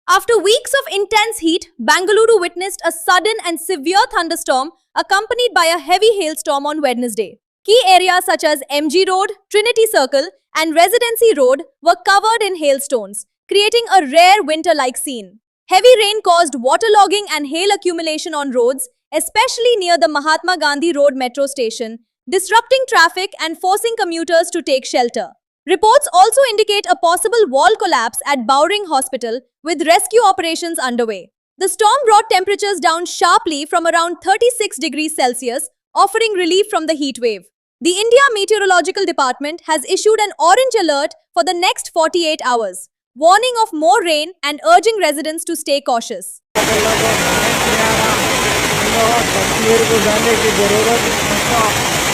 After weeks of intense heat, Bengaluru witnessed a sudden and severe thunderstorm accompanied by a heavy hailstorm on Wednesday. Key areas such as MG Road, Trinity Circle, and Residency Road were covered in hailstones, creating a rare winter-like scene. Heavy rain caused waterlogging and hail accumulation on roads, especially near the Mahatma Gandhi Road metro station, disrupting traffic and forcing commuters to take shelter. Reports also indicate a possible wall collapse at Bowring Hospital, with rescue operations underway. The storm brought temperatures down sharply from around 36 degrees Celsius, offering relief from the heat wave. The India Meteorological Department has issued an orange alert for the next 48 hours, warning of more rain and urging residents to stay cautious. Kashmir को जाने की जरूरत